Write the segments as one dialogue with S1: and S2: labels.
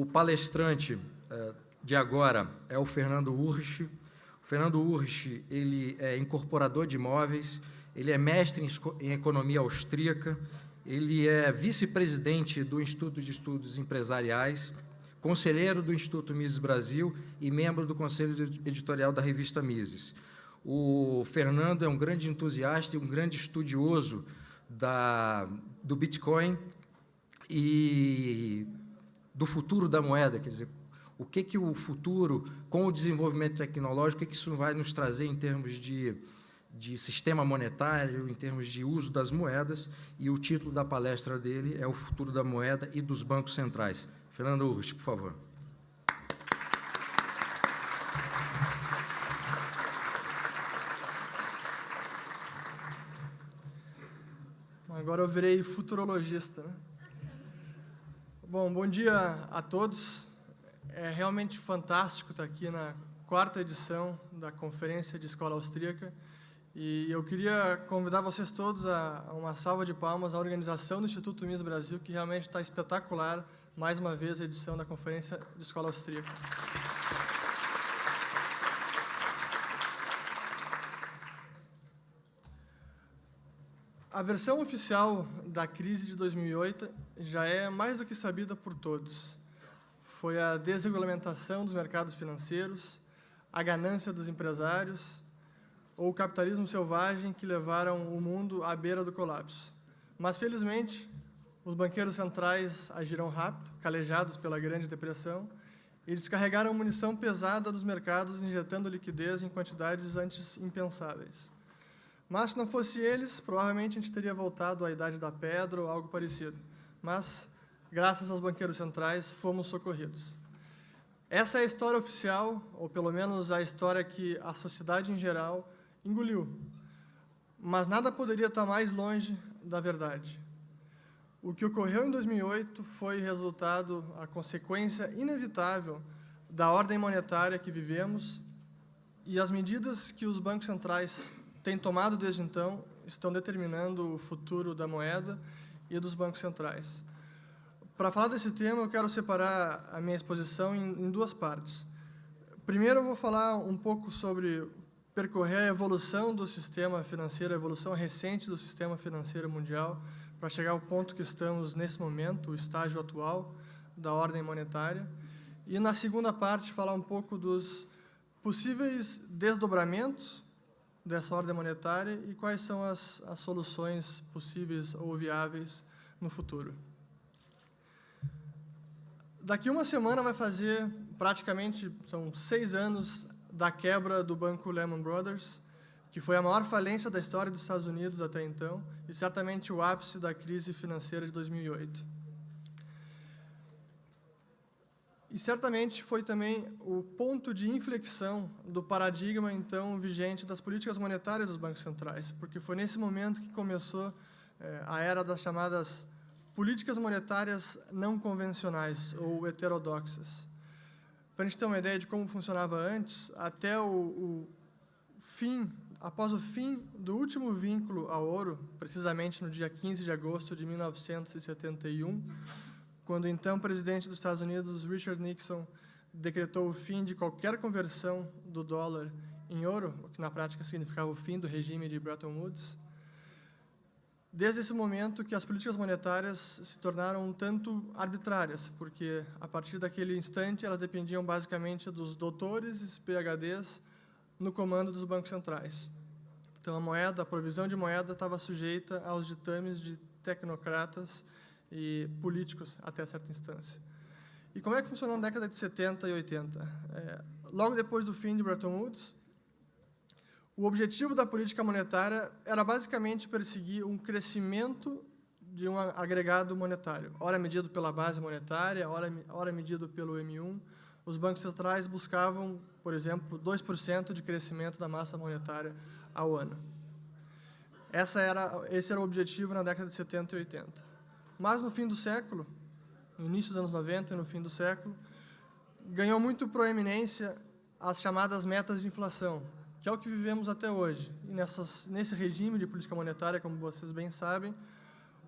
S1: O palestrante de agora é o Fernando Urrich. O Fernando Urrich, ele é incorporador de imóveis, ele é mestre em economia austríaca, ele é vice-presidente do Instituto de Estudos Empresariais, conselheiro do Instituto Mises Brasil e membro do conselho editorial da revista Mises. O Fernando é um grande entusiasta e um grande estudioso do Bitcoin e do futuro da moeda, quer dizer, o que o futuro, com o desenvolvimento tecnológico, o que isso vai nos trazer em termos de sistema monetário, em termos de uso das moedas, e o título da palestra dele é O Futuro da Moeda e dos Bancos Centrais. Fernando Urrich, por favor.
S2: Agora eu virei futurologista, né? Bom dia a todos. É realmente fantástico estar aqui na 4ª edição da Conferência de Escola Austríaca e eu queria convidar vocês todos a uma salva de palmas à organização do Instituto Mises Brasil, que realmente está espetacular, mais uma vez, a edição da Conferência de Escola Austríaca. A versão oficial da crise de 2008 já é mais do que sabida por todos. Foi a desregulamentação dos mercados financeiros, a ganância dos empresários ou o capitalismo selvagem que levaram o mundo à beira do colapso. Mas, felizmente, os banqueiros centrais agiram rápido, calejados pela Grande Depressão, e descarregaram munição pesada dos mercados, injetando liquidez em quantidades antes impensáveis. Mas, se não fosse eles, provavelmente a gente teria voltado à Idade da Pedra ou algo parecido. Mas, graças aos banqueiros centrais, fomos socorridos. Essa é a história oficial, ou pelo menos a história que a sociedade em geral engoliu. Mas nada poderia estar mais longe da verdade. O que ocorreu em 2008 foi resultado, a consequência inevitável da ordem monetária que vivemos, e as medidas que os bancos centrais têm tomado desde então estão determinando o futuro da moeda e dos bancos centrais. Para falar desse tema, eu quero separar a minha exposição em 2 partes. Primeiro, eu vou falar um pouco sobre percorrer a evolução do sistema financeiro, a evolução recente do sistema financeiro mundial, para chegar ao ponto que estamos nesse momento, o estágio atual da ordem monetária. E, na segunda parte, falar um pouco dos possíveis desdobramentos dessa ordem monetária e quais são as soluções possíveis ou viáveis no futuro. Daqui uma semana vai fazer praticamente, são 6 anos da quebra do banco Lehman Brothers, que foi a maior falência da história dos Estados Unidos até então e certamente o ápice da crise financeira de 2008. E certamente foi também o ponto de inflexão do paradigma, então, vigente das políticas monetárias dos bancos centrais, porque foi nesse momento que começou a era das chamadas políticas monetárias não convencionais, ou heterodoxas. Para a gente ter uma ideia de como funcionava antes, até após o fim do último vínculo ao ouro, precisamente no dia 15 de agosto de 1971, quando então o presidente dos Estados Unidos, Richard Nixon, decretou o fim de qualquer conversão do dólar em ouro, o que na prática significava o fim do regime de Bretton Woods. Desde esse momento que as políticas monetárias se tornaram um tanto arbitrárias, porque a partir daquele instante elas dependiam basicamente dos doutores e PhDs no comando dos bancos centrais. Então a provisão de moeda estava sujeita aos ditames de tecnocratas e políticos até certa instância. E como é que funcionou na década de 70 e 80? Logo depois do fim de Bretton Woods, o objetivo da política monetária era basicamente perseguir um crescimento de um agregado monetário, ora medido pela base monetária, ora medido pelo M1. Os bancos centrais buscavam, por exemplo, 2% de crescimento da massa monetária ao ano. Esse era o objetivo na década de 70 e 80. Mas no fim do século, no início dos anos 90 e no fim do século, ganhou muito proeminência as chamadas metas de inflação, que é o que vivemos até hoje. E nesse regime de política monetária, como vocês bem sabem,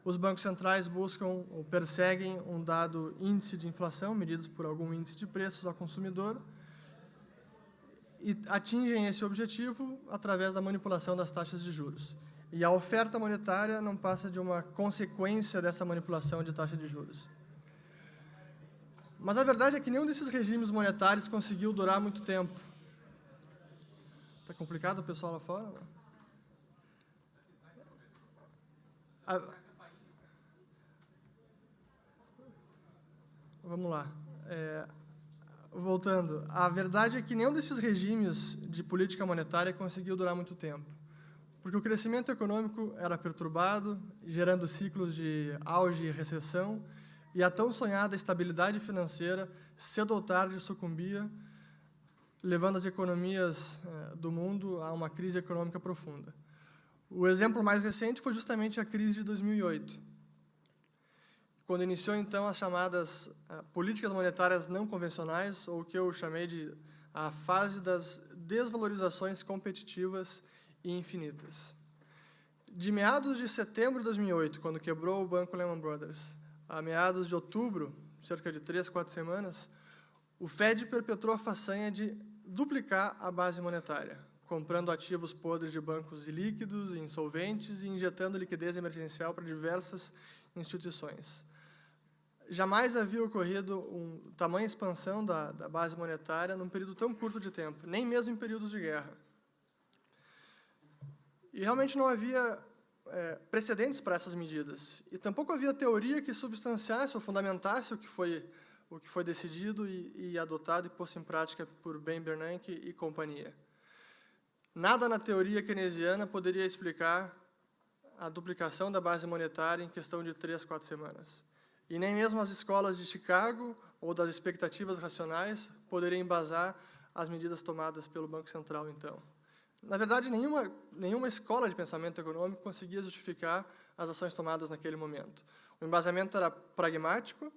S2: os bancos centrais buscam ou perseguem um dado índice de inflação, medidos por algum índice de preços ao consumidor, e atingem esse objetivo através da manipulação das taxas de juros. E a oferta monetária não passa de uma consequência dessa manipulação de taxa de juros. Mas a verdade é que nenhum desses regimes monetários conseguiu durar muito tempo. Está complicado o pessoal lá fora? Vamos lá. Voltando, a verdade é que nenhum desses regimes de política monetária conseguiu durar muito tempo, porque o crescimento econômico era perturbado, gerando ciclos de auge e recessão, e a tão sonhada estabilidade financeira cedo ou tarde sucumbia, levando as economias do mundo a uma crise econômica profunda. O exemplo mais recente foi justamente a crise de 2008, quando iniciou, então, as chamadas políticas monetárias não convencionais, ou o que eu chamei de a fase das desvalorizações competitivas e infinitas. De meados de setembro de 2008, quando quebrou o banco Lehman Brothers, a meados de outubro, cerca de 3, 4 semanas, o Fed perpetrou a façanha de duplicar a base monetária, comprando ativos podres de bancos ilíquidos e insolventes e injetando liquidez emergencial para diversas instituições. Jamais havia ocorrido tamanha expansão da base monetária num período tão curto de tempo, nem mesmo em períodos de guerra. E realmente não havia precedentes para essas medidas. E tampouco havia teoria que substanciasse ou fundamentasse o que foi decidido e adotado e posto em prática por Ben Bernanke e companhia. Nada na teoria keynesiana poderia explicar a duplicação da base monetária em questão de 3, 4 semanas. E nem mesmo as escolas de Chicago ou das expectativas racionais poderiam embasar as medidas tomadas pelo Banco Central, então. Na verdade, nenhuma escola de pensamento econômico conseguia justificar as ações tomadas naquele momento. O embasamento era pragmático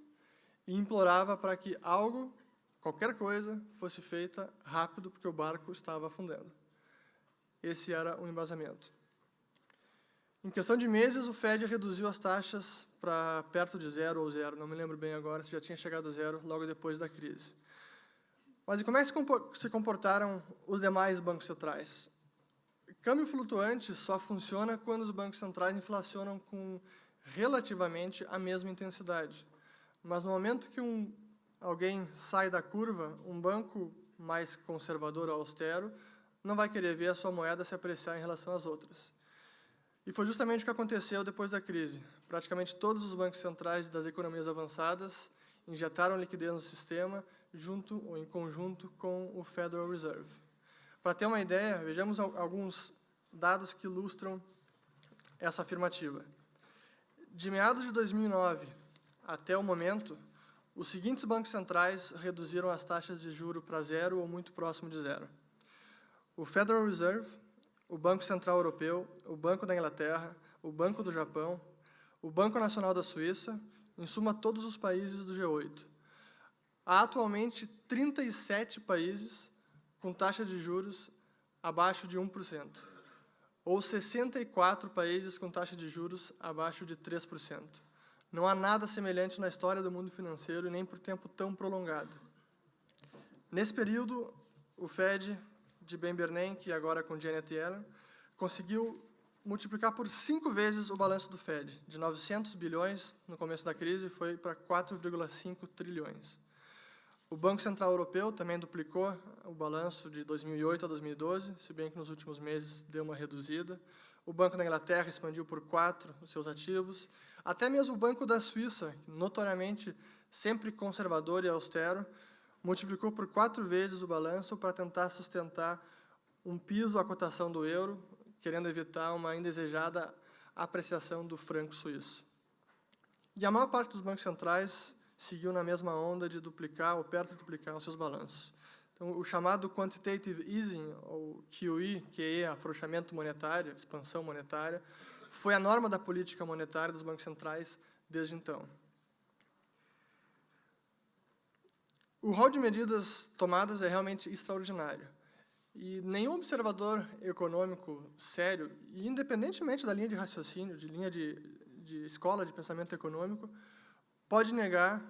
S2: e implorava para que algo, qualquer coisa, fosse feita rápido, porque o barco estava afundando. Esse era o embasamento. Em questão de meses, o Fed reduziu as taxas para perto de 0 ou 0, não me lembro bem agora se já tinha chegado a 0 logo depois da crise. Mas como é que se comportaram os demais bancos centrais? Câmbio flutuante só funciona quando os bancos centrais inflacionam com relativamente a mesma intensidade. Mas no momento que alguém sai da curva, um banco mais conservador ou austero não vai querer ver a sua moeda se apreciar em relação às outras. E foi justamente o que aconteceu depois da crise. Praticamente todos os bancos centrais das economias avançadas injetaram liquidez no sistema, junto ou em conjunto com o Federal Reserve. Para ter uma ideia, vejamos alguns dados que ilustram essa afirmativa. De meados de 2009 até o momento, os seguintes bancos centrais reduziram as taxas de juros para 0 ou muito próximo de 0. O Federal Reserve, o Banco Central Europeu, o Banco da Inglaterra, o Banco do Japão, o Banco Nacional da Suíça, em suma, todos os países do G8. Há atualmente 37 países com taxa de juros abaixo de 1%, ou 64 países com taxa de juros abaixo de 3%. Não há nada semelhante na história do mundo financeiro e nem por tempo tão prolongado. Nesse período, o Fed, de Ben Bernanke e agora com Janet Yellen, conseguiu multiplicar por 5 vezes o balanço do Fed. De 900 bilhões no começo da crise foi para 4,5 trilhões. O Banco Central Europeu também duplicou o balanço de 2008 a 2012, se bem que nos últimos meses deu uma reduzida. O Banco da Inglaterra expandiu por 4 os seus ativos. Até mesmo o Banco da Suíça, notoriamente sempre conservador e austero, multiplicou por 4 vezes o balanço para tentar sustentar um piso à cotação do euro, querendo evitar uma indesejada apreciação do franco suíço. E a maior parte dos bancos centrais seguiu na mesma onda de duplicar ou perto de duplicar os seus balanços. Então, o chamado quantitative easing, ou QE, que é afrouxamento monetário, expansão monetária, foi a norma da política monetária dos bancos centrais desde então. O rol de medidas tomadas é realmente extraordinário. E nenhum observador econômico sério, e independentemente da linha de raciocínio, de linha de de escola de pensamento econômico pode negar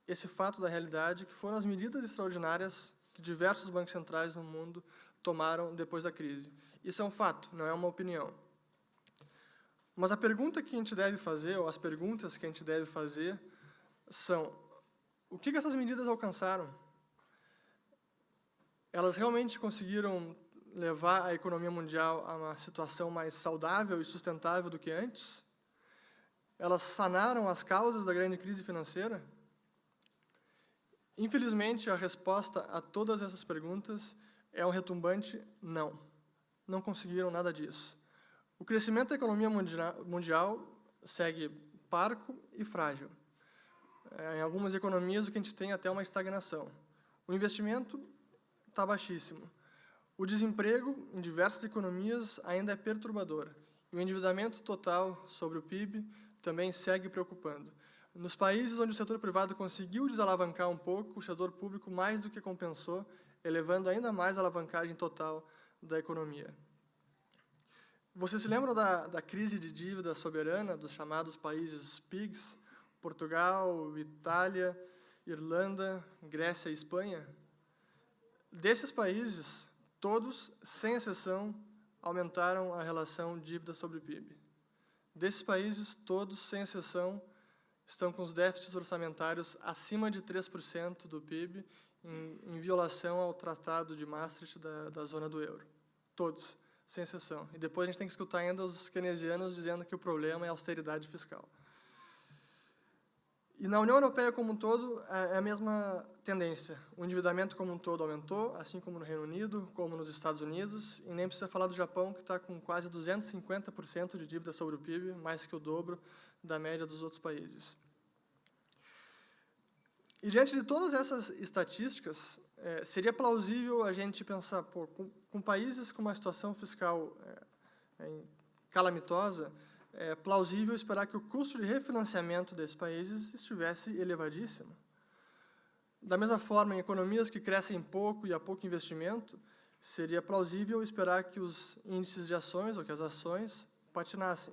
S2: esse fato da realidade, que foram as medidas extraordinárias que diversos bancos centrais no mundo tomaram depois da crise. Isso é um fato, não é uma opinião. Mas a pergunta que a gente deve fazer, ou as perguntas que a gente deve fazer, são: o que essas medidas alcançaram? Elas realmente conseguiram levar a economia mundial a uma situação mais saudável e sustentável do que antes? Elas sanaram as causas da grande crise financeira? Infelizmente, a resposta a todas essas perguntas é um retumbante não. Não conseguiram nada disso. O crescimento da economia mundial segue parco e frágil. Em algumas economias, o que a gente tem é até uma estagnação. O investimento está baixíssimo. O desemprego, em diversas economias, ainda é perturbador. E o endividamento total sobre o PIB também segue preocupando. Nos países onde o setor privado conseguiu desalavancar um pouco, o setor público mais do que compensou, elevando ainda mais a alavancagem total da economia. Você se lembra da crise de dívida soberana dos chamados países PIGS? Portugal, Itália, Irlanda, Grécia e Espanha? Desses países, todos, sem exceção, aumentaram a relação dívida sobre PIB. Desses países, todos, sem exceção, estão com os déficits orçamentários acima de 3% do PIB, em violação ao Tratado de Maastricht da zona do euro. Todos, sem exceção. E depois a gente tem que escutar ainda os keynesianos dizendo que o problema é a austeridade fiscal. E na União Europeia como um todo, é a mesma tendência. O endividamento como um todo aumentou, assim como no Reino Unido, como nos Estados Unidos, e nem precisa falar do Japão, que está com quase 250% de dívida sobre o PIB, mais que o dobro da média dos outros países. E diante de todas essas estatísticas, seria plausível a gente pensar, com países com uma situação fiscal calamitosa, é plausível esperar que o custo de refinanciamento desses países estivesse elevadíssimo. Da mesma forma, em economias que crescem pouco e há pouco investimento, seria plausível esperar que os índices de ações, ou que as ações, patinassem.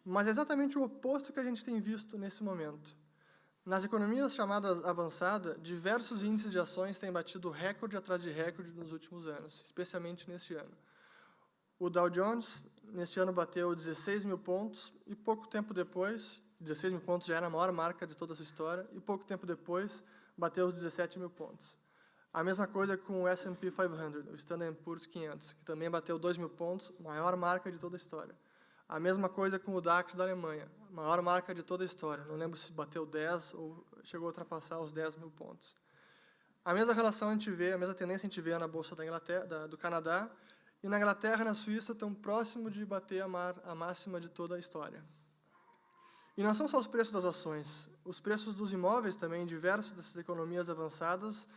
S2: Mas é exatamente o oposto que a gente tem visto nesse momento. Nas economias chamadas avançadas, diversos índices de ações têm batido recorde atrás de recorde nos últimos anos, especialmente neste ano. O Dow Jones, neste ano, bateu 16 mil pontos, e pouco tempo depois, 16 mil pontos já era a maior marca de toda a sua história, e pouco tempo depois, bateu os 17 mil pontos. A mesma coisa com o S&P 500, o Standard & Poor's 500, que também bateu 2 mil pontos, maior marca de toda a história. A mesma coisa com o DAX da Alemanha, maior marca de toda a história. Não lembro se bateu 10 ou chegou a ultrapassar os 10 mil pontos. A mesma relação a gente vê, a mesma tendência a gente vê na Bolsa da Inglaterra, do Canadá, e na Inglaterra e na Suíça estão próximos de bater a máxima de toda a história. E não são só os preços das ações. Os preços dos imóveis também, em diversas dessas economias avançadas,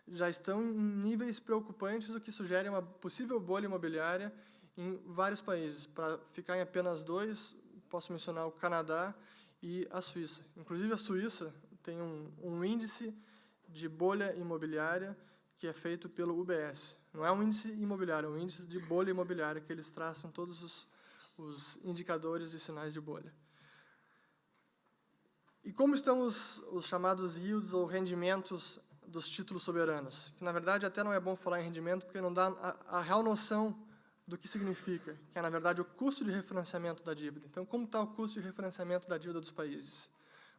S2: já estão em níveis preocupantes, o que sugere uma possível bolha imobiliária em vários países. Para ficar em apenas dois, posso mencionar o Canadá e a Suíça. Inclusive, a Suíça tem um índice de bolha imobiliária que é feito pelo UBS. Não é um índice imobiliário, é um índice de bolha imobiliária, que eles traçam todos os indicadores e sinais de bolha. E como estão os chamados yields, ou rendimentos dos títulos soberanos? Que, na verdade, até não é bom falar em rendimento, porque não dá a real noção do que significa, que é, na verdade, o custo de refinanciamento da dívida. Então, como está o custo de refinanciamento da dívida dos países?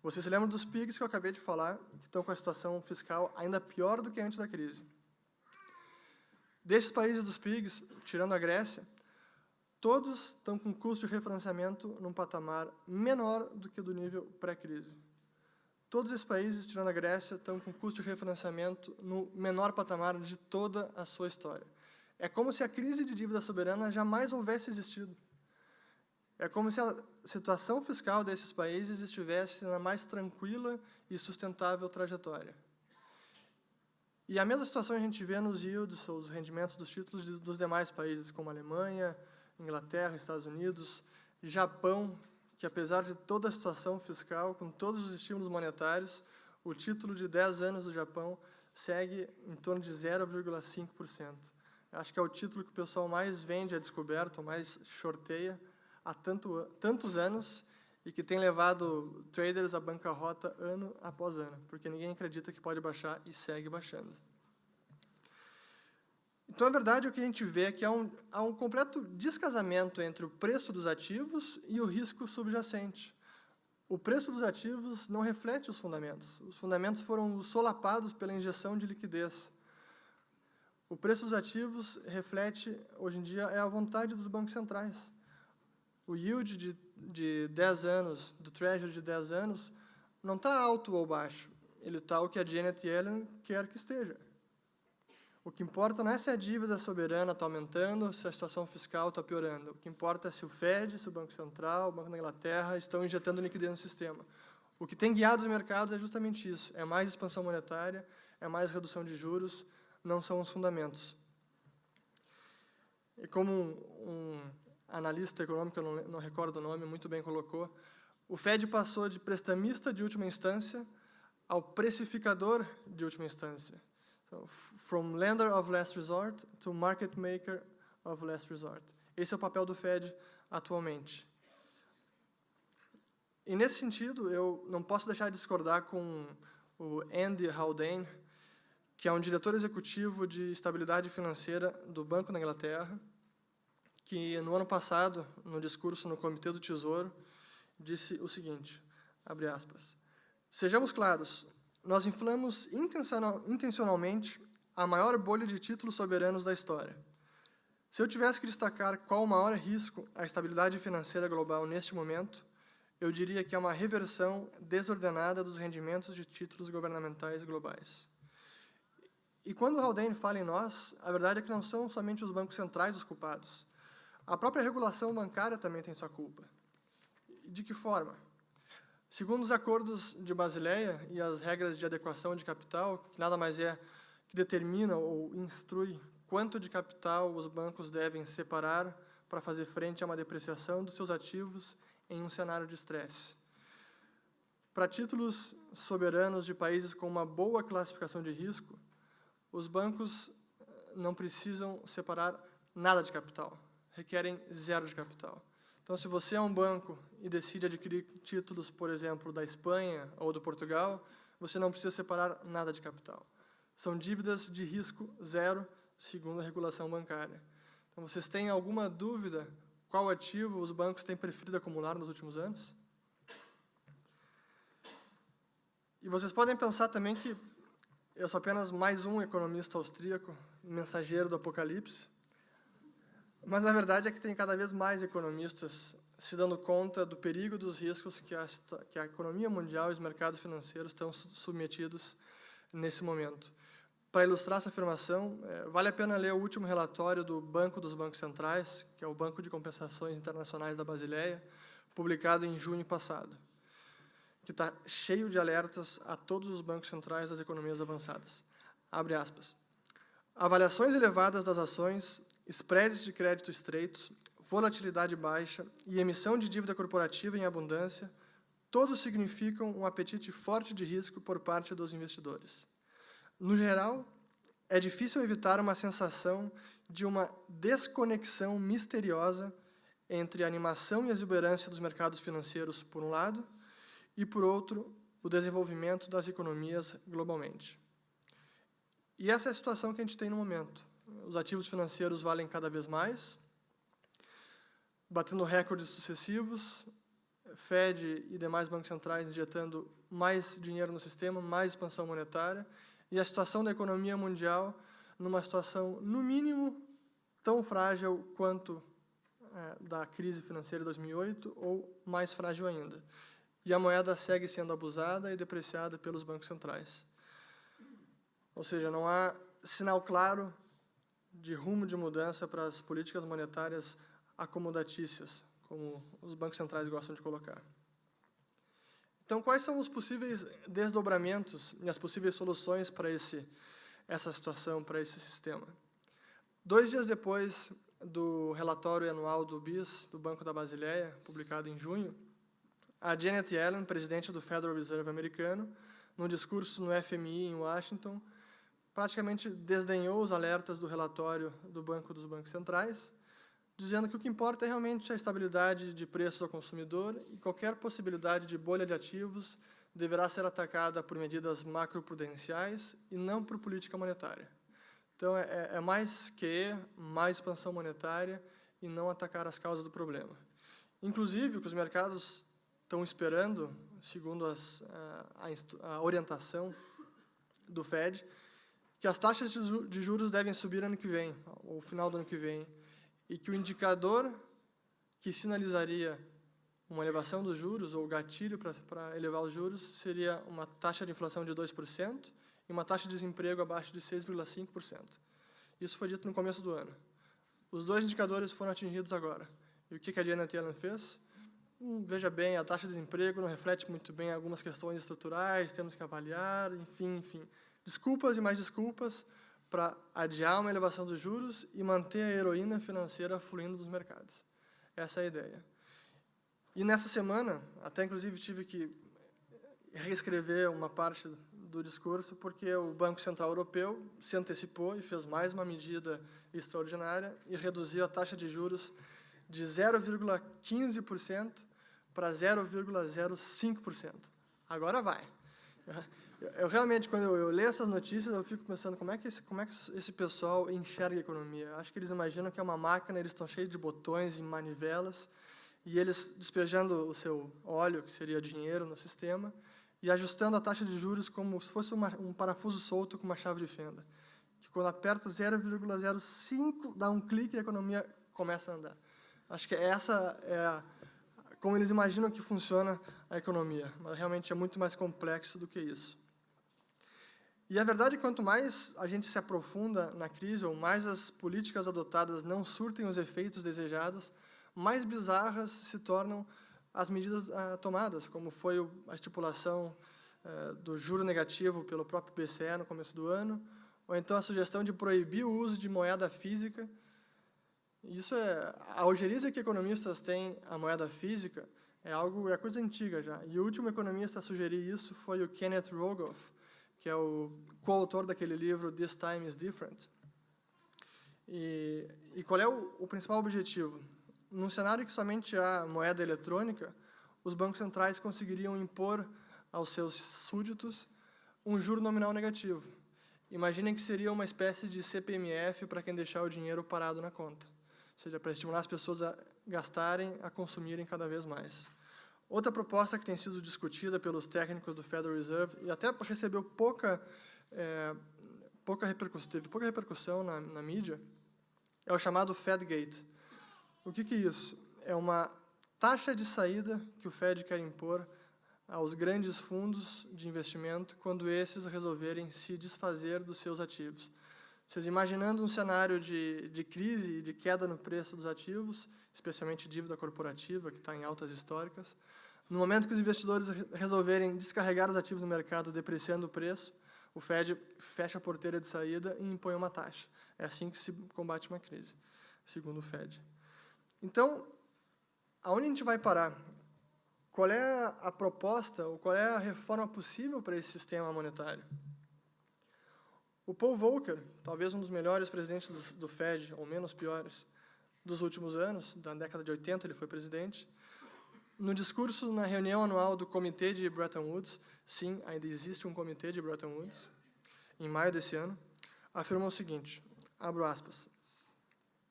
S2: Vocês se lembram dos PIGs que eu acabei de falar, que estão com a situação fiscal ainda pior do que antes da crise. Desses países dos PIGs, tirando a Grécia, todos estão com custo de refinanciamento num patamar menor do que do nível pré-crise. Todos esses países, tirando a Grécia, estão com custo de refinanciamento no menor patamar de toda a sua história. É como se a crise de dívida soberana jamais houvesse existido. É como se a situação fiscal desses países estivesse na mais tranquila e sustentável trajetória. E a mesma situação a gente vê nos yields, ou os rendimentos dos títulos dos demais países, como Alemanha, Inglaterra, Estados Unidos, Japão, que apesar de toda a situação fiscal, com todos os estímulos monetários, o título de 10 anos do Japão segue em torno de 0,5%. Acho que é o título que o pessoal mais vende a descoberto, mais shorteia há tantos anos, e que tem levado traders à bancarrota ano após ano, porque ninguém acredita que pode baixar e segue baixando. Então, a verdade, o que a gente vê é que há um completo descasamento entre o preço dos ativos e o risco subjacente. O preço dos ativos não reflete os fundamentos. Os fundamentos foram solapados pela injeção de liquidez. O preço dos ativos reflete, hoje em dia, a vontade dos bancos centrais. O yield de 10 anos, do Treasury de 10 anos, não está alto ou baixo. Ele está o que a Janet Yellen quer que esteja. O que importa não é se a dívida soberana está aumentando, se a situação fiscal está piorando. O que importa é se o Fed, se o Banco Central, o Banco da Inglaterra estão injetando liquidez no sistema. O que tem guiado os mercados é justamente isso. É mais expansão monetária, é mais redução de juros, não são os fundamentos. E como um analista econômico, eu não recordo o nome, muito bem colocou, o Fed passou de prestamista de última instância ao precificador de última instância. So, from lender of last resort to market maker of last resort. Esse é o papel do Fed atualmente. E, nesse sentido, eu não posso deixar de discordar com o Andy Haldane, que é um diretor executivo de estabilidade financeira do Banco da Inglaterra, que, no ano passado, no discurso no Comitê do Tesouro, disse o seguinte, abre aspas, sejamos claros, nós inflamos intencionalmente a maior bolha de títulos soberanos da história. Se eu tivesse que destacar qual o maior risco à estabilidade financeira global neste momento, eu diria que é uma reversão desordenada dos rendimentos de títulos governamentais globais. E quando o Haldane fala em nós, a verdade é que não são somente os bancos centrais os culpados. A própria regulação bancária também tem sua culpa. De que forma? Segundo os acordos de Basileia e as regras de adequação de capital, que nada mais é que determinam ou instrui quanto de capital os bancos devem separar para fazer frente a uma depreciação dos seus ativos em um cenário de estresse. Para títulos soberanos de países com uma boa classificação de risco, os bancos não precisam separar nada de capital, requerem zero de capital. Então, se você é um banco e decide adquirir títulos, por exemplo, da Espanha ou do Portugal, você não precisa separar nada de capital. São dívidas de risco zero, segundo a regulação bancária. Então, vocês têm alguma dúvida qual ativo os bancos têm preferido acumular nos últimos anos? E vocês podem pensar também que eu sou apenas mais um economista austríaco, mensageiro do apocalipse, mas a verdade é que tem cada vez mais economistas se dando conta do perigo dos riscos que a economia mundial e os mercados financeiros estão submetidos nesse momento. Para ilustrar essa afirmação, vale a pena ler o último relatório do Banco dos Bancos Centrais, que é o Banco de Compensações Internacionais da Basileia, publicado em junho passado, que está cheio de alertas a todos os bancos centrais das economias avançadas. Abre aspas. Avaliações elevadas das ações, spreads de crédito estreitos, volatilidade baixa e emissão de dívida corporativa em abundância, todos significam um apetite forte de risco por parte dos investidores. No geral, é difícil evitar uma sensação de uma desconexão misteriosa entre a animação e a exuberância dos mercados financeiros, por um lado, e, por outro, o desenvolvimento das economias globalmente. E essa é a situação que a gente tem no momento. Os ativos financeiros valem cada vez mais, batendo recordes sucessivos, Fed e demais bancos centrais injetando mais dinheiro no sistema, mais expansão monetária, e a situação da economia mundial numa situação, no mínimo, tão frágil quanto da crise financeira de 2008, ou mais frágil ainda. E a moeda segue sendo abusada e depreciada pelos bancos centrais. Ou seja, não há sinal claro de rumo de mudança para as políticas monetárias acomodatícias, como os bancos centrais gostam de colocar. Então, quais são os possíveis desdobramentos e as possíveis soluções para essa situação, para esse sistema? 2 dias depois do relatório anual do BIS, do Banco da Basileia, publicado em junho, a Janet Yellen, presidente do Federal Reserve americano, num discurso no FMI em Washington, praticamente desdenhou os alertas do relatório do Banco dos Bancos Centrais, dizendo que o que importa é realmente a estabilidade de preços ao consumidor e qualquer possibilidade de bolha de ativos deverá ser atacada por medidas macroprudenciais e não por política monetária. Então, é mais QE, mais expansão monetária e não atacar as causas do problema. Inclusive, o que os mercados estão esperando, segundo a orientação do Fed, que as taxas de juros devem subir ano que vem, ou final do ano que vem, e que o indicador que sinalizaria uma elevação dos juros, ou gatilho para elevar os juros, seria uma taxa de inflação de 2% e uma taxa de desemprego abaixo de 6,5%. Isso foi dito no começo do ano. Os dois indicadores foram atingidos agora. E o que a Janet Yellen fez? Veja bem, a taxa de desemprego não reflete muito bem algumas questões estruturais, temos que avaliar, enfim. Desculpas e mais desculpas para adiar uma elevação dos juros e manter a heroína financeira fluindo dos mercados. Essa é a ideia. E nessa semana, até inclusive tive que reescrever uma parte do discurso, porque o Banco Central Europeu se antecipou e fez mais uma medida extraordinária e reduziu a taxa de juros de 0,15% para 0,05%. Agora vai. Eu realmente, quando eu leio essas notícias, eu fico pensando como é que esse pessoal enxerga a economia. Acho que eles imaginam que é uma máquina, eles estão cheios de botões e manivelas, e eles despejando o seu óleo, que seria dinheiro, no sistema, e ajustando a taxa de juros como se fosse um parafuso solto com uma chave de fenda. Que quando aperta 0,05, dá um clique e a economia começa a andar. Acho que essa é como eles imaginam que funciona a economia, mas realmente é muito mais complexo do que isso. E a verdade é que quanto mais a gente se aprofunda na crise, ou mais as políticas adotadas não surtem os efeitos desejados, mais bizarras se tornam as medidas tomadas, como foi a estipulação do juro negativo pelo próprio BCE no começo do ano, ou então a sugestão de proibir o uso de moeda física. Isso a algeriza que economistas têm a moeda física é coisa antiga já. E o último economista a sugerir isso foi o Kenneth Rogoff, que é o coautor daquele livro This Time is Different. E qual é o principal objetivo? Num cenário que somente há moeda eletrônica, os bancos centrais conseguiriam impor aos seus súditos um juro nominal negativo. Imaginem que seria uma espécie de CPMF para quem deixar o dinheiro parado na conta. Ou seja, para estimular as pessoas a gastarem, a consumirem cada vez mais. Outra proposta que tem sido discutida pelos técnicos do Federal Reserve, e até recebeu teve pouca repercussão na mídia, é o chamado Fedgate. O que é isso? É uma taxa de saída que o Fed quer impor aos grandes fundos de investimento quando esses resolverem se desfazer dos seus ativos. Vocês imaginando um cenário de crise e de queda no preço dos ativos, especialmente dívida corporativa, que está em altas históricas, no momento que os investidores resolverem descarregar os ativos no mercado, depreciando o preço, o Fed fecha a porteira de saída e impõe uma taxa. É assim que se combate uma crise, segundo o Fed. Então, aonde a gente vai parar? Qual é a proposta, ou qual é a reforma possível para esse sistema monetário? O Paul Volcker, talvez um dos melhores presidentes do Fed, ou menos piores, dos últimos anos, da década de 80 ele foi presidente, no discurso na reunião anual do Comitê de Bretton Woods, sim, ainda existe um Comitê de Bretton Woods, em maio desse ano, afirmou o seguinte, abro aspas,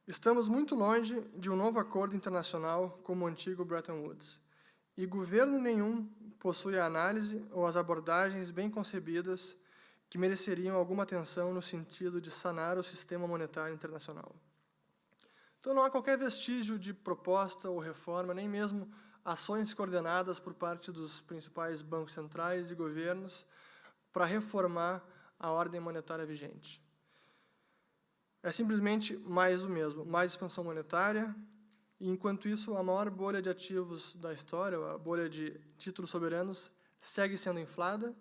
S2: estamos muito longe de um novo acordo internacional como o antigo Bretton Woods, e governo nenhum possui a análise ou as abordagens bem concebidas que mereceriam alguma atenção no sentido de sanar o sistema monetário internacional. Então, não há qualquer vestígio de proposta ou reforma, nem mesmo ações coordenadas por parte dos principais bancos centrais e governos para reformar a ordem monetária vigente. É simplesmente mais do mesmo, mais expansão monetária, e, enquanto isso, a maior bolha de ativos da história, a bolha de títulos soberanos, segue sendo inflada,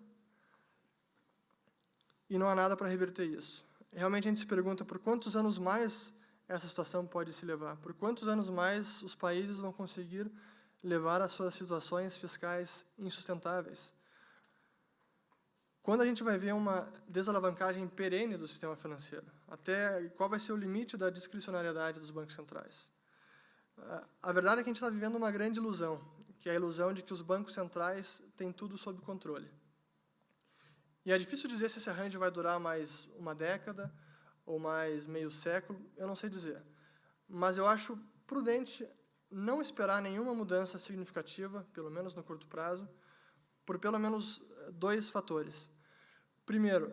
S2: e não há nada para reverter isso. Realmente a gente se pergunta por quantos anos mais essa situação pode se levar, por quantos anos mais os países vão conseguir levar as suas situações fiscais insustentáveis. Quando a gente vai ver uma desalavancagem perene do sistema financeiro? Até qual vai ser o limite da discricionariedade dos bancos centrais? A verdade é que a gente está vivendo uma grande ilusão, que é a ilusão de que os bancos centrais têm tudo sob controle. E é difícil dizer se esse arranjo vai durar mais uma década ou mais meio século, eu não sei dizer. Mas eu acho prudente não esperar nenhuma mudança significativa, pelo menos no curto prazo, por pelo menos 2 fatores. Primeiro,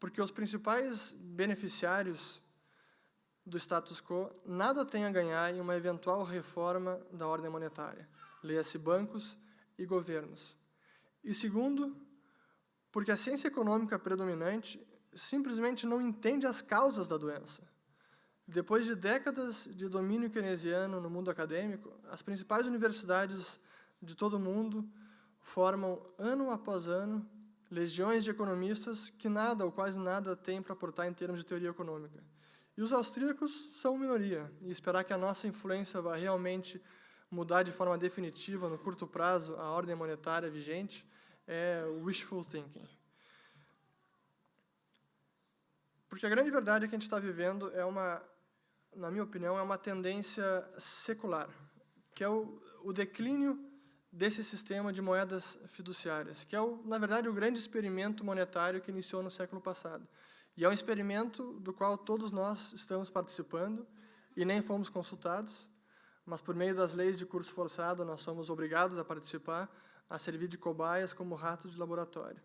S2: porque os principais beneficiários do status quo nada têm a ganhar em uma eventual reforma da ordem monetária, leia-se bancos e governos. E segundo, porque a ciência econômica predominante simplesmente não entende as causas da doença. Depois de décadas de domínio keynesiano no mundo acadêmico, as principais universidades de todo o mundo formam, ano após ano, legiões de economistas que nada ou quase nada têm para aportar em termos de teoria econômica. E os austríacos são minoria, e esperar que a nossa influência vá realmente mudar de forma definitiva, no curto prazo, a ordem monetária vigente, é wishful thinking. Porque a grande verdade é que a gente está vivendo na minha opinião, é uma tendência secular, que é o declínio desse sistema de moedas fiduciárias, que é, na verdade, o grande experimento monetário que iniciou no século passado. E é um experimento do qual todos nós estamos participando e nem fomos consultados, mas por meio das leis de curso forçado nós somos obrigados a participar, a servir de cobaias como ratos de laboratório.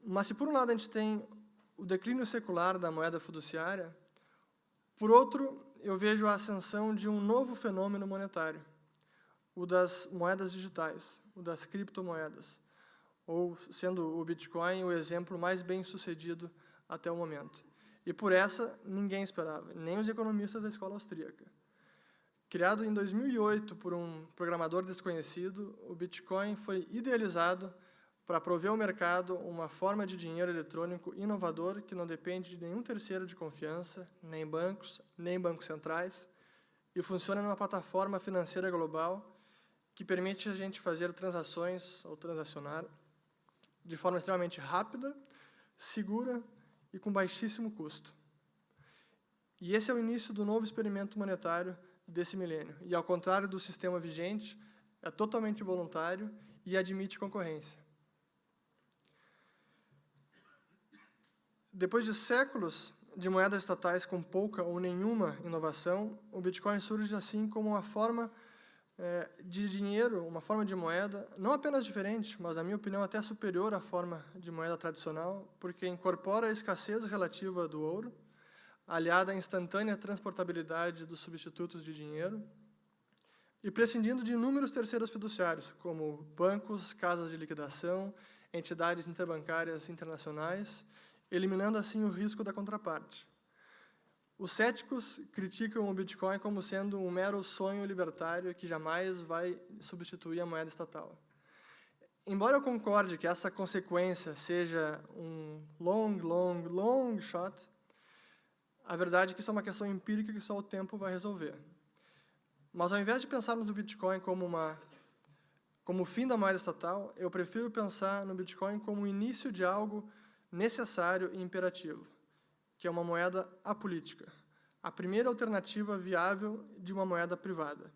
S2: Mas se por um lado a gente tem o declínio secular da moeda fiduciária, por outro, eu vejo a ascensão de um novo fenômeno monetário, o das moedas digitais, o das criptomoedas, ou, sendo o Bitcoin o exemplo mais bem-sucedido até o momento. E por essa, ninguém esperava, nem os economistas da escola austríaca. Criado em 2008 por um programador desconhecido, o Bitcoin foi idealizado para prover ao mercado uma forma de dinheiro eletrônico inovador que não depende de nenhum terceiro de confiança, nem bancos centrais, e funciona numa plataforma financeira global que permite a gente fazer transações ou transacionar de forma extremamente rápida, segura e com baixíssimo custo. E esse é o início do novo experimento monetário desse milênio. E, ao contrário do sistema vigente, é totalmente voluntário e admite concorrência. Depois de séculos de moedas estatais com pouca ou nenhuma inovação, o Bitcoin surge assim como uma forma de dinheiro, uma forma de moeda, não apenas diferente, mas, na minha opinião, até superior à forma de moeda tradicional, porque incorpora a escassez relativa do ouro, aliada à instantânea transportabilidade dos substitutos de dinheiro, e prescindindo de inúmeros terceiros fiduciários, como bancos, casas de liquidação, entidades interbancárias internacionais, eliminando assim o risco da contraparte. Os céticos criticam o Bitcoin como sendo um mero sonho libertário que jamais vai substituir a moeda estatal. Embora eu concorde que essa consequência seja um long shot, a verdade é que isso é uma questão empírica que só o tempo vai resolver. Mas, ao invés de pensarmos no Bitcoin como o fim da moeda estatal, eu prefiro pensar no Bitcoin como o início de algo necessário e imperativo, que é uma moeda apolítica, a primeira alternativa viável de uma moeda privada.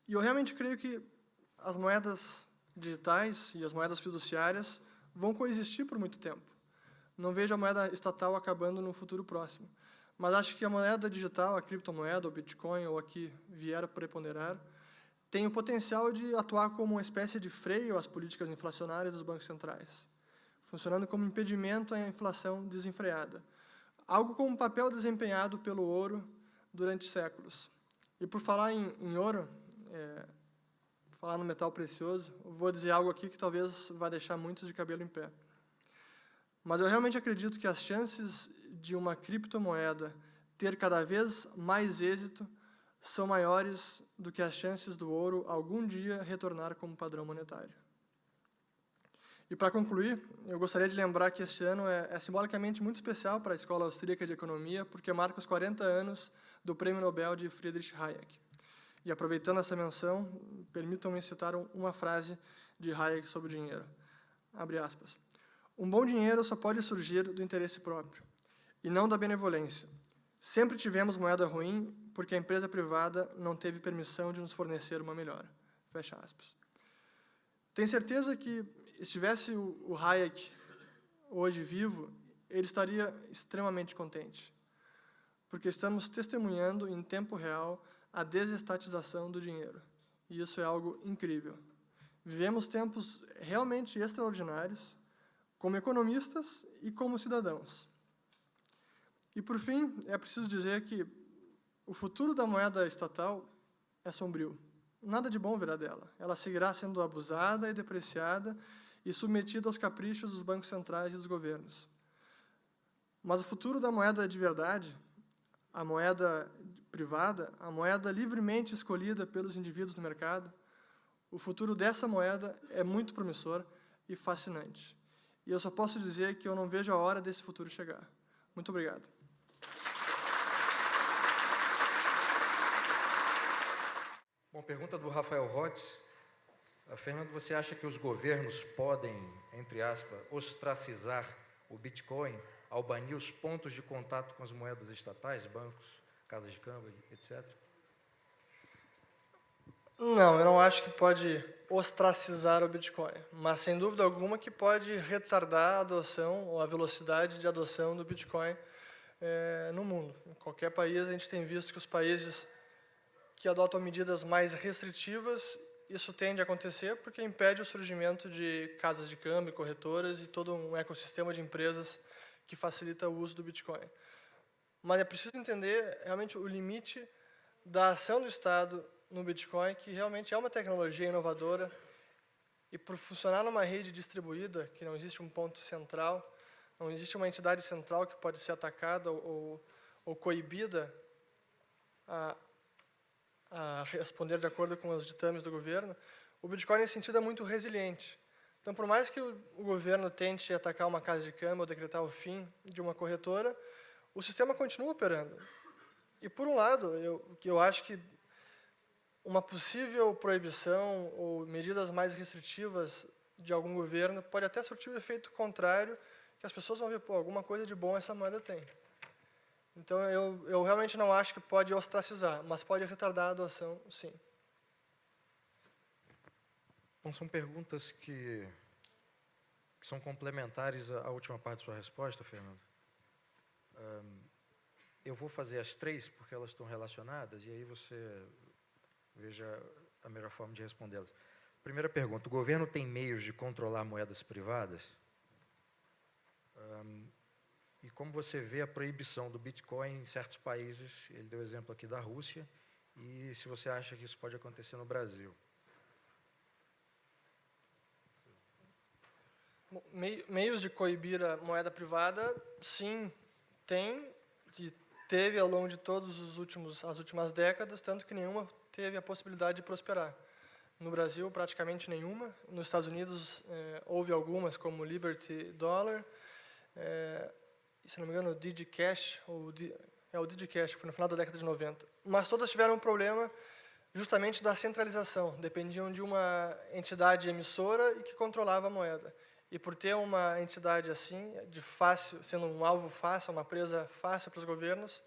S2: E eu realmente creio que as moedas digitais e as moedas fiduciárias vão coexistir por muito tempo. Não vejo a moeda estatal acabando no futuro próximo. Mas acho que a moeda digital, a criptomoeda, o Bitcoin, ou a que vier a preponderar, tem o potencial de atuar como uma espécie de freio às políticas inflacionárias dos bancos centrais, funcionando como impedimento à inflação desenfreada. Algo como um papel desempenhado pelo ouro durante séculos. E por falar em ouro, falar no metal precioso, eu vou dizer algo aqui que talvez vá deixar muitos de cabelo em pé. Mas eu realmente acredito que as chances de uma criptomoeda ter cada vez mais êxito são maiores do que as chances do ouro algum dia retornar como padrão monetário. E, para concluir, eu gostaria de lembrar que este ano é simbolicamente muito especial para a Escola Austríaca de Economia, porque marca os 40 anos do Prêmio Nobel de Friedrich Hayek. E, aproveitando essa menção, permitam-me citar uma frase de Hayek sobre o dinheiro. Abre aspas. Um bom dinheiro só pode surgir do interesse próprio, e não da benevolência. Sempre tivemos moeda ruim porque a empresa privada não teve permissão de nos fornecer uma melhor. Fecha aspas. Tenho certeza que, se estivesse o Hayek hoje vivo, ele estaria extremamente contente, porque estamos testemunhando em tempo real a desestatização do dinheiro. E isso é algo incrível. Vivemos tempos realmente extraordinários, como economistas e como cidadãos. E, por fim, é preciso dizer que o futuro da moeda estatal é sombrio. Nada de bom virá dela. Ela seguirá sendo abusada e depreciada e submetida aos caprichos dos bancos centrais e dos governos. Mas o futuro da moeda de verdade, a moeda privada, a moeda livremente escolhida pelos indivíduos no mercado, o futuro dessa moeda é muito promissor e fascinante. E eu só posso dizer que eu não vejo a hora desse futuro chegar. Muito obrigado.
S1: Bom, pergunta do Rafael Rotz. Fernando, você acha que os governos podem, entre aspas, ostracizar o Bitcoin ao banir os pontos de contato com as moedas estatais, bancos, casas de câmbio, etc.?
S2: Não, eu não acho que pode ostracizar o Bitcoin, mas sem dúvida alguma que pode retardar a adoção ou a velocidade de adoção do Bitcoin no mundo. Em qualquer país, a gente tem visto que os países que adotam medidas mais restritivas, isso tende a acontecer porque impede o surgimento de casas de câmbio, corretoras e todo um ecossistema de empresas que facilita o uso do Bitcoin. Mas é preciso entender realmente o limite da ação do Estado no Bitcoin, que realmente é uma tecnologia inovadora, e por funcionar numa rede distribuída, que não existe um ponto central, não existe uma entidade central que pode ser atacada ou coibida a responder de acordo com os ditames do governo, o Bitcoin, nesse sentido, é muito resiliente. Então, por mais que o governo tente atacar uma casa de câmbio ou decretar o fim de uma corretora, o sistema continua operando. E, por um lado, eu acho que uma possível proibição ou medidas mais restritivas de algum governo pode até surtir o efeito contrário, que as pessoas vão ver, pô, alguma coisa de bom essa moeda tem. Então, eu realmente não acho que pode ostracizar, mas pode retardar a adoção, sim.
S1: Bom, são perguntas que são complementares à última parte da sua resposta, Fernando. Eu vou fazer as três, porque elas estão relacionadas, e aí você veja a melhor forma de respondê-las. Primeira pergunta: o governo tem meios de controlar moedas privadas? E como você vê a proibição do Bitcoin em certos países? Ele deu exemplo aqui da Rússia, e se você acha que isso pode acontecer no Brasil?
S2: Meios de coibir a moeda privada, sim, tem, e teve ao longo de todas as últimas décadas, tanto que nenhuma teve a possibilidade de prosperar. No Brasil, praticamente nenhuma. Nos Estados Unidos, houve algumas, como o Liberty Dollar, se não me engano, o DigiCash, o DigiCash, que foi no final da década de 90. Mas todas tiveram um problema justamente da centralização. Dependiam de uma entidade emissora e que controlava a moeda. E por ter uma entidade assim, sendo um alvo fácil, uma presa fácil para os governos,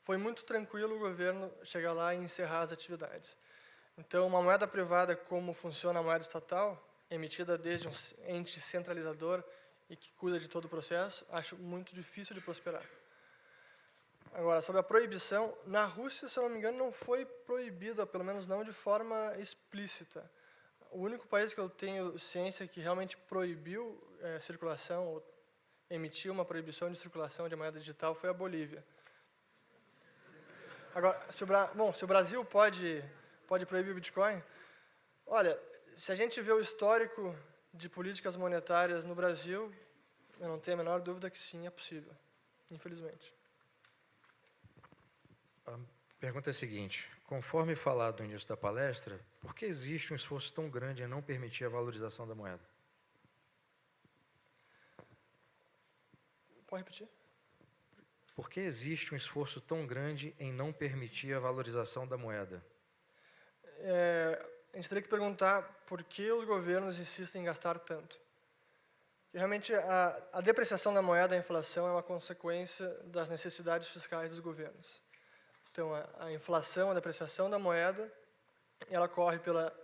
S2: foi muito tranquilo o governo chegar lá e encerrar as atividades. Então, uma moeda privada, como funciona a moeda estatal, emitida desde um ente centralizador e que cuida de todo o processo, acho muito difícil de prosperar. Agora, sobre a proibição, na Rússia, se eu não me engano, não foi proibida, pelo menos não de forma explícita. O único país que eu tenho ciência que realmente proibiu circulação, ou emitiu uma proibição de circulação de moeda digital, foi a Bolívia. Agora, se o Brasil pode proibir o Bitcoin, olha, se a gente vê o histórico de políticas monetárias no Brasil, eu não tenho a menor dúvida que sim, é possível, infelizmente.
S1: A pergunta é a seguinte: conforme falado no início da palestra, por que existe um esforço tão grande em não permitir a valorização da moeda?
S2: Pode repetir?
S1: Por que existe um esforço tão grande em não permitir a valorização da moeda?
S2: A gente teria que perguntar por que os governos insistem em gastar tanto. Realmente, a depreciação da moeda, a inflação, é uma consequência das necessidades fiscais dos governos. Então, a inflação, a depreciação da moeda, ela ocorre pela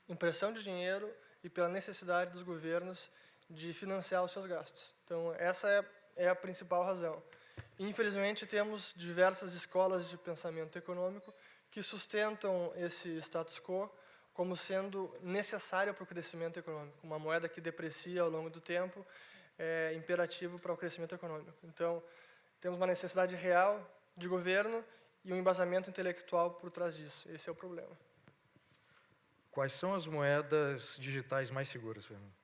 S2: impressão de dinheiro e pela necessidade dos governos de financiar os seus gastos. Então, essa é a principal razão. Infelizmente, temos diversas escolas de pensamento econômico que sustentam esse status quo como sendo necessário para o crescimento econômico. Uma moeda que deprecia ao longo do tempo é imperativo para o crescimento econômico. Então, temos uma necessidade real de governo e um embasamento intelectual por trás disso. Esse é o problema.
S1: Quais são as moedas digitais mais seguras, Fernando?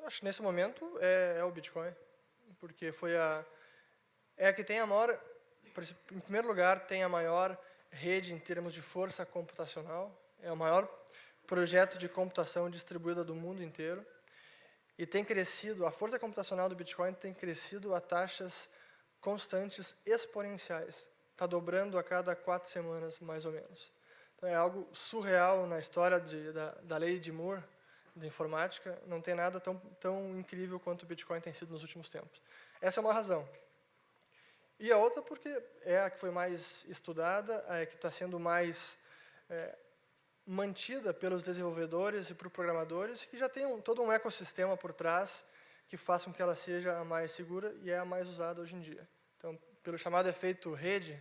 S2: Acho que nesse momento é o Bitcoin, porque é a que tem a maior, em primeiro lugar, tem a maior rede em termos de força computacional, é o maior projeto de computação distribuída do mundo inteiro, e tem crescido, a força computacional do Bitcoin tem crescido a taxas constantes exponenciais, está dobrando a cada 4 semanas, mais ou menos. Então, é algo surreal na história da lei de Moore, de informática, não tem nada tão incrível quanto o Bitcoin tem sido nos últimos tempos. Essa é uma razão. E a outra porque é a que foi mais estudada, a que está sendo mais mantida pelos desenvolvedores e por programadores, que já tem todo um ecossistema por trás que faz com que ela seja a mais segura e é a mais usada hoje em dia. Então, pelo chamado efeito rede,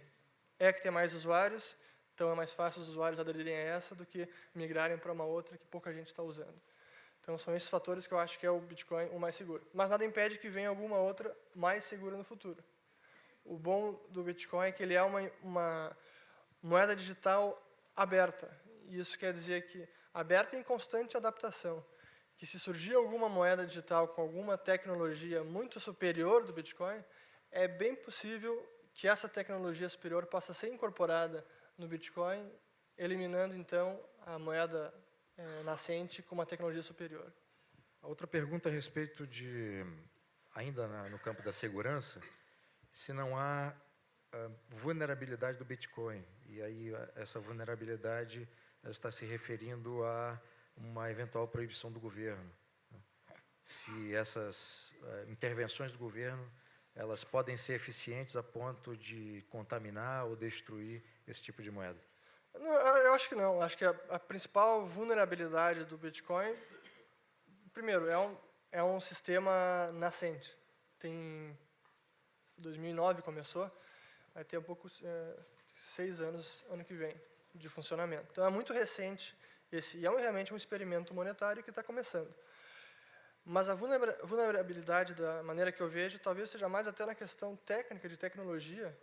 S2: é a que tem mais usuários, então é mais fácil os usuários aderirem a essa do que migrarem para uma outra que pouca gente está usando. Então, são esses fatores que eu acho que é o Bitcoin o mais seguro. Mas nada impede que venha alguma outra mais segura no futuro. O bom do Bitcoin é que ele é uma moeda digital aberta. E isso quer dizer que aberta em constante adaptação. Que se surgir alguma moeda digital com alguma tecnologia muito superior do Bitcoin, é bem possível que essa tecnologia superior possa ser incorporada no Bitcoin, eliminando, então, a moeda nascente com uma tecnologia superior.
S1: A outra pergunta a respeito ainda no campo da segurança, se não há vulnerabilidade do Bitcoin, e aí essa vulnerabilidade está se referindo a uma eventual proibição do governo. Se essas intervenções do governo, elas podem ser eficientes a ponto de contaminar ou destruir esse tipo de moeda?
S2: Não, eu acho que não. Acho que a principal vulnerabilidade do Bitcoin, primeiro, é um sistema nascente. Tem 2009 começou, vai ter 6 anos ano que vem de funcionamento. Então é muito recente e é realmente um experimento monetário que está começando. Mas a vulnerabilidade, da maneira que eu vejo, talvez seja mais até na questão técnica, de tecnologia,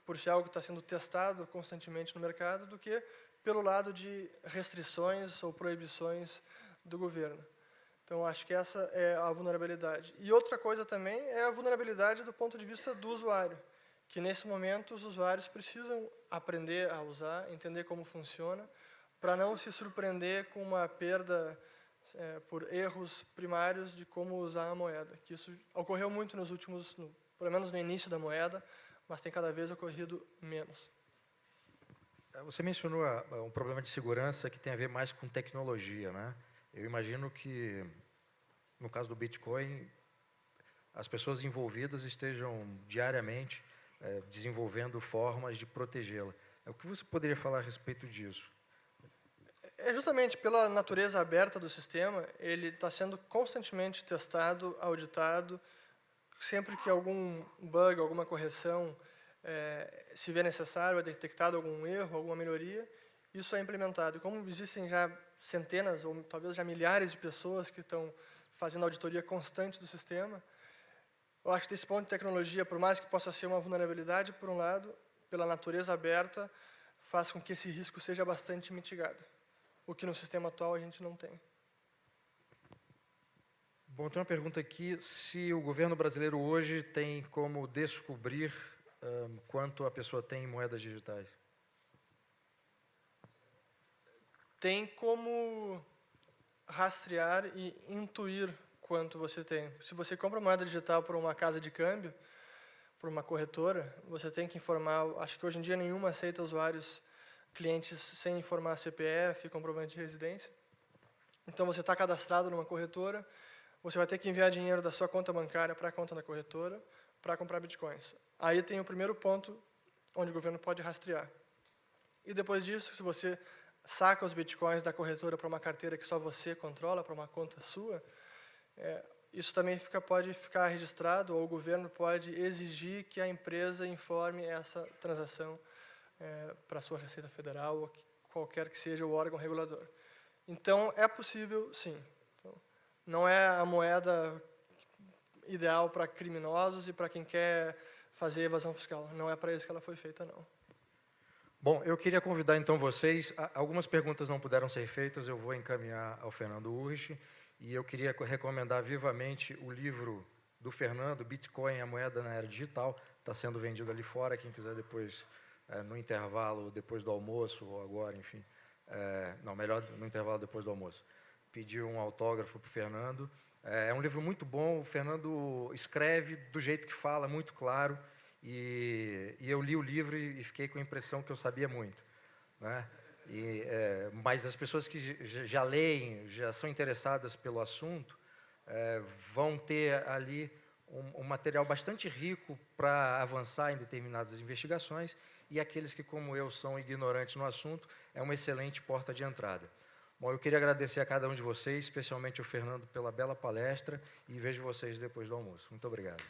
S2: por ser algo que está sendo testado constantemente no mercado, do que pelo lado de restrições ou proibições do governo. Então, acho que essa é a vulnerabilidade. E outra coisa também é a vulnerabilidade do ponto de vista do usuário, que nesse momento os usuários precisam aprender a usar, entender como funciona, para não se surpreender com uma perda por erros primários de como usar a moeda. Que isso ocorreu muito nos últimos, pelo menos no início da moeda, mas tem cada vez ocorrido menos.
S1: Você mencionou um problema de segurança que tem a ver mais com tecnologia, né? Eu imagino que, no caso do Bitcoin, as pessoas envolvidas estejam diariamente desenvolvendo formas de protegê-la. O que você poderia falar a respeito disso?
S2: É justamente pela natureza aberta do sistema, ele está sendo constantemente testado, auditado, sempre que algum bug, alguma correção se vê necessário, é detectado algum erro, alguma melhoria, isso é implementado. E como existem já centenas ou talvez já milhares de pessoas que estão fazendo auditoria constante do sistema, eu acho que desse ponto de tecnologia, por mais que possa ser uma vulnerabilidade, por um lado, pela natureza aberta, faz com que esse risco seja bastante mitigado, o que no sistema atual a gente não tem.
S1: Bom, tem uma pergunta aqui, se o governo brasileiro hoje tem como descobrir quanto a pessoa tem em moedas digitais?
S2: Tem como rastrear e intuir quanto você tem. Se você compra moeda digital por uma casa de câmbio, por uma corretora, você tem que informar, acho que hoje em dia nenhuma aceita usuários, clientes sem informar CPF, comprovante de residência. Então você está cadastrado numa corretora, você vai ter que enviar dinheiro da sua conta bancária para a conta da corretora para comprar bitcoins. Aí tem o primeiro ponto onde o governo pode rastrear. E depois disso, se você saca os bitcoins da corretora para uma carteira que só você controla, para uma conta sua, isso também pode ficar registrado, ou o governo pode exigir que a empresa informe essa transação para a sua Receita Federal, ou qualquer que seja o órgão regulador. Então, é possível, sim. Então, não é a moeda ideal para criminosos e para quem quer fazer evasão fiscal. Não é para isso que ela foi feita, não.
S1: Bom, eu queria convidar, então, vocês. Algumas perguntas não puderam ser feitas, eu vou encaminhar ao Fernando Urrich, e eu queria recomendar vivamente o livro do Fernando, Bitcoin, a moeda na era digital. Está sendo vendido ali fora, quem quiser depois, no intervalo, depois do almoço, ou agora, enfim. Não, melhor no intervalo depois do almoço. Pedir um autógrafo para o Fernando. É um livro muito bom, o Fernando escreve do jeito que fala, muito claro, e eu li o livro e fiquei com a impressão que eu sabia muito, né? Mas as pessoas que já leem, já são interessadas pelo assunto, vão ter ali um material bastante rico para avançar em determinadas investigações, e aqueles que, como eu, são ignorantes no assunto, é uma excelente porta de entrada. Bom, eu queria agradecer a cada um de vocês, especialmente o Fernando, pela bela palestra, e vejo vocês depois do almoço. Muito obrigado.